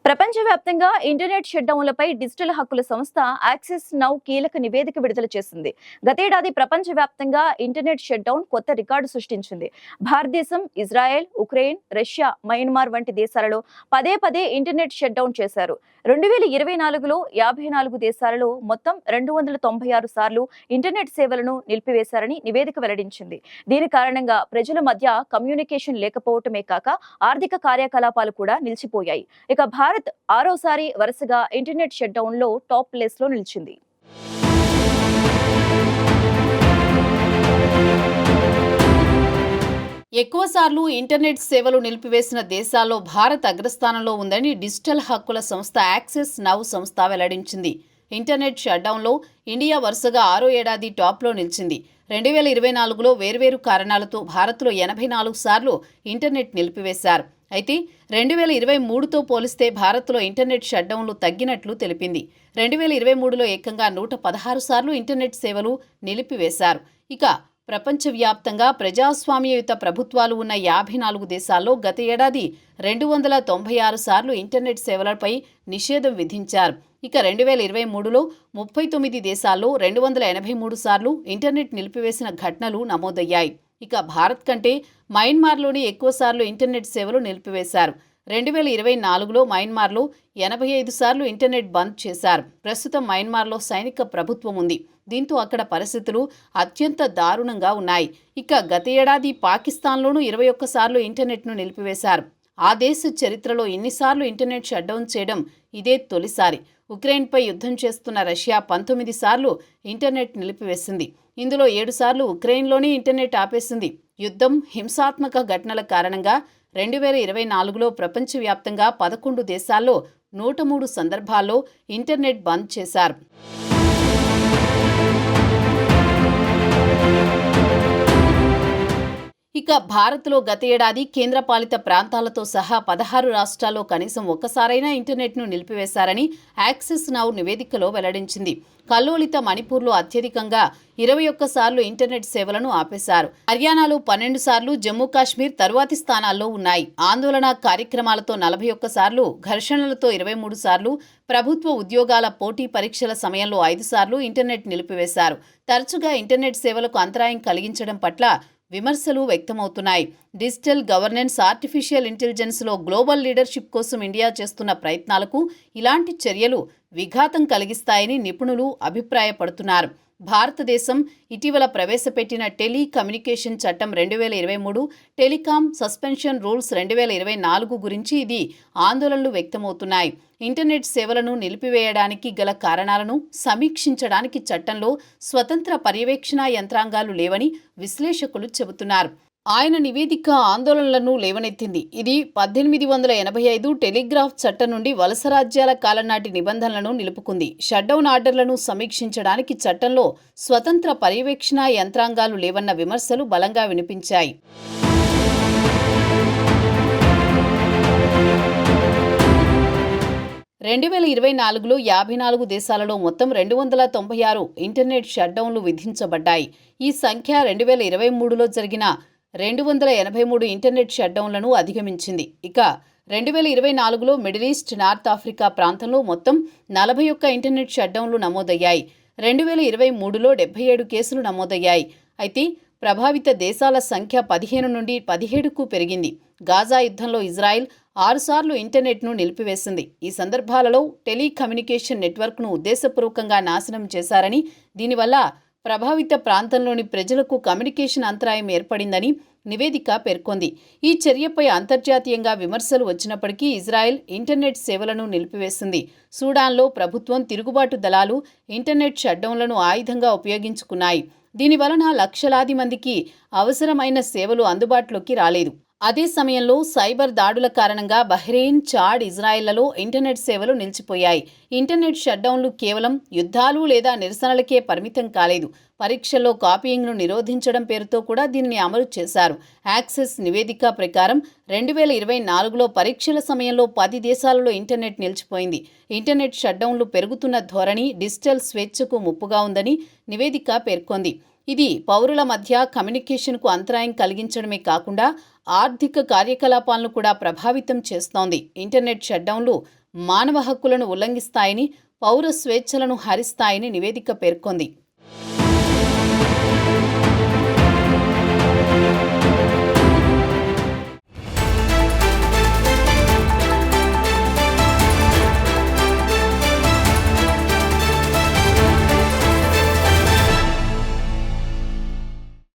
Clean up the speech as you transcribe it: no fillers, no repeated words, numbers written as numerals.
ప్రపంచవ్యాప్తంగా internet షట్డౌన్లపై digital హక్కుల సంస్థ యాక్సెస్ నౌ కీలక నివేదిక విడుదల చేసింది. గతేడాది ప్రపంచవ్యాప్తంగా ఇంటర్నెట్ షట్డౌన్ కొత్త రికార్డు సృష్టించింది. భారతదేశం, ఇజ్రాయెల్, ఉక్రెయిన్, రష్యా, మయన్మార్ వంటి దేశాలలో పదే పదే ఇంటర్నెట్ షట్డౌన్ చేశారు. 2024లో 54 దేశాలలో మొత్తం 296 సార్లు ఇంటర్నెట్ సేవలను నిలిపివేశారని నివేదిక వెల్లడించింది. దీని కారణంగా ప్రజల మధ్య కమ్యూనికేషన్ లేకపోవటమే కాక ఆర్థిక కార్యకలాపాలు కూడా నిలిచిపోయాయి. ఇక భారత్ ఆరోసారి వరుసగా ఇంటర్నెట్ షట్డౌన్ లో టాప్ ప్లేస్ లో నిలిచింది. ఎక్కువసార్లు ఇంటర్నెట్ సేవలు నిలిపివేసిన దేశాల్లో భారత్ అగ్రస్థానంలో ఉందని డిజిటల్ హక్కుల సంస్థ యాక్సెస్ నౌ సంస్థ వెల్లడించింది. ఇంటర్నెట్ షట్డౌన్లో ఇండియా వరుసగా 6వ ఏడాది టాప్లో నిలిచింది. 2024లో వేర్వేరు కారణాలతో భారత్లో 84 సార్లు ఇంటర్నెట్ నిలిపివేశారు. అయితే 2023తో పోలిస్తే భారత్లో ఇంటర్నెట్ షట్డౌన్లు తగ్గినట్లు తెలిపింది. 2023లో ఏకంగా 116 సార్లు ఇంటర్నెట్ సేవలు నిలిపివేశారు. ఇక ప్రపంచవ్యాప్తంగా ప్రజాస్వామ్యయుత ప్రభుత్వాలు ఉన్న 54 దేశాల్లో గత ఏడాది 296 సార్లు ఇంటర్నెట్ సేవలపై నిషేధం విధించారు. ఇక 2023లో 39 దేశాల్లో 283 సార్లు ఇంటర్నెట్ నిలిపివేసిన ఘటనలు నమోదయ్యాయి. ఇక భారత్ కంటే మయన్మార్లోని ఎక్కువసార్లు ఇంటర్నెట్ సేవలు నిలిపివేశారు. 2024లో మయన్మార్లో 85 సార్లు ఇంటర్నెట్ బంద్ చేశారు. ప్రస్తుతం మయన్మార్లో సైనిక ప్రభుత్వం ఉంది. దీంతో అక్కడ పరిస్థితులు అత్యంత దారుణంగా ఉన్నాయి. ఇక గత ఏడాది పాకిస్తాన్లోనూ 21 సార్లు ఇంటర్నెట్ను నిలిపివేశారు. ఆ దేశ చరిత్రలో ఇన్నిసార్లు ఇంటర్నెట్ షట్డౌన్ చేయడం ఇదే తొలిసారి. ఉక్రెయిన్పై యుద్ధం చేస్తున్న రష్యా 19 సార్లు ఇంటర్నెట్ నిలిపివేసింది. ఇందులో 7 సార్లు ఉక్రెయిన్లోనే ఇంటర్నెట్ ఆపేసింది. యుద్ధం, హింసాత్మక ఘటనల కారణంగా 2024లో ప్రపంచవ్యాప్తంగా 11 దేశాల్లో 103 సందర్భాల్లో ఇంటర్నెట్ బంద్ చేశారు. ఇక భారత్లో గత ఏడాది కేంద్రపాలిత ప్రాంతాలతో సహా 16 రాష్ట్రాల్లో కనీసం ఒక్కసారైనా ఇంటర్నెట్ను నిలిపివేశారని యాక్సెస్ నౌ నివేదికలో వెల్లడించింది. కల్లోలిత మణిపూర్లో అత్యధికంగా 21 సార్లు ఇంటర్నెట్ సేవలను ఆపేశారు. హర్యానాలో 12 సార్లు, జమ్మూ కాశ్మీర్ తరువాతి స్థానాల్లో ఉన్నాయి. ఆందోళన కార్యక్రమాలతో 41 సార్లు, ఘర్షణలతో 23 సార్లు, ప్రభుత్వ ఉద్యోగాల పోటీ పరీక్షల సమయంలో 5 సార్లు ఇంటర్నెట్ నిలిపివేశారు. తరచుగా ఇంటర్నెట్ సేవలకు అంతరాయం కలిగించడం పట్ల విమర్శలు వ్యక్తమవుతున్నాయి. డిజిటల్ గవర్నెన్స్, ఆర్టిఫిషియల్ ఇంటెలిజెన్స్లో గ్లోబల్ లీడర్షిప్ కోసం ఇండియా చేస్తున్న ప్రయత్నాలకు ఇలాంటి చర్యలు విఘాతం కలిగిస్తాయని నిపుణులు అభిప్రాయపడుతున్నారు. భారతదేశం ఇటీవల ప్రవేశపెట్టిన టెలికమ్యూనికేషన్ చట్టం 2023, టెలికాం సస్పెన్షన్ రూల్స్ 2024 గురించి ఇది ఆందోళనలు వ్యక్తమవుతున్నాయి. ఇంటర్నెట్ సేవలను నిలిపివేయడానికి గల కారణాలను సమీక్షించడానికి చట్టంలో స్వతంత్ర పర్యవేక్షణ యంత్రాంగాలు లేవని విశ్లేషకులు చెబుతున్నారు. ఆయన నివేదిక ఆందోళనలను లేవనెత్తింది. ఇది 1885 టెలిగ్రాఫ్ చట్టం నుండి వలస రాజ్యాల కాలం నాటి నిబంధనలను నిలుపుకుంది. షట్డౌన్ ఆర్డర్లను సమీక్షించడానికి చట్టంలో స్వతంత్ర పర్యవేక్షణ యంత్రాంగాలు లేవన్న విమర్శలు బలంగా వినిపించాయి. రెండు 2024లో 54 దేశాలలో మొత్తం 296 ఇంటర్నెట్ షట్డౌన్లు విధించబడ్డాయి. ఈ సంఖ్య 2023లో జరిగిన 283 ఇంటర్నెట్ షట్డౌన్లను అధిగమించింది. ఇక 2024లో మిడిల్ ఈస్ట్, నార్త్ ఆఫ్రికా ప్రాంతంలో మొత్తం 41 ఇంటర్నెట్ షట్డౌన్లు నమోదయ్యాయి. 2023లో 77 కేసులు నమోదయ్యాయి. అయితే ప్రభావిత దేశాల సంఖ్య 15 నుండి 17కు పెరిగింది. గాజా యుద్ధంలో ఇజ్రాయెల్ 6 సార్లు ఇంటర్నెట్ను నిలిపివేసింది. ఈ సందర్భాలలో టెలికమ్యూనికేషన్ నెట్వర్క్ను ఉద్దేశపూర్వకంగా నాశనం చేశారని, దీనివల్ల ప్రభావిత ప్రాంతంలోని ప్రజలకు కమ్యూనికేషన్ అంతరాయం ఏర్పడిందని నివేదిక పేర్కొంది. ఈ చర్యపై అంతర్జాతీయంగా విమర్శలు వచ్చినప్పటికీ ఇజ్రాయెల్ ఇంటర్నెట్ సేవలను నిలిపివేసింది. సూడాన్లో ప్రభుత్వం, తిరుగుబాటు దళాలు ఇంటర్నెట్ షట్డౌన్లను ఆయుధంగా ఉపయోగించుకున్నాయి. దీనివలన లక్షలాది మందికి అవసరమైన సేవలు అందుబాటులోకి రాలేదు. అదే సమయంలో సైబర్ దాడుల కారణంగా బహ్రెయిన్, చాడ్, ఇజ్రాయెళ్లలో ఇంటర్నెట్ సేవలు నిలిచిపోయాయి. ఇంటర్నెట్ షట్డౌన్లు కేవలం యుద్ధాలు లేదా నిరసనలకే పరిమితం కాలేదు. పరీక్షల్లో కాపీయింగ్ను నిరోధించడం పేరుతో కూడా దీనిని అమలు చేశారు. యాక్సెస్ నివేదిక ప్రకారం 2024లో పరీక్షల సమయంలో 10 దేశాలలో ఇంటర్నెట్ నిలిచిపోయింది. ఇంటర్నెట్ షట్డౌన్లు పెరుగుతున్న ధోరణి డిజిటల్ స్వేచ్ఛకు ముప్పుగా ఉందని నివేదిక పేర్కొంది. ఇది పౌరుల మధ్య కమ్యూనికేషన్కు అంతరాయం కలిగించడమే కాకుండా ఆర్థిక కార్యకలాపాలను కూడా ప్రభావితం చేస్తోంది. ఇంటర్నెట్ షట్డౌన్లు మానవ హక్కులను ఉల్లంఘిస్తాయని, పౌర స్వేచ్ఛలను హరిస్తాయని నివేదిక పేర్కొంది.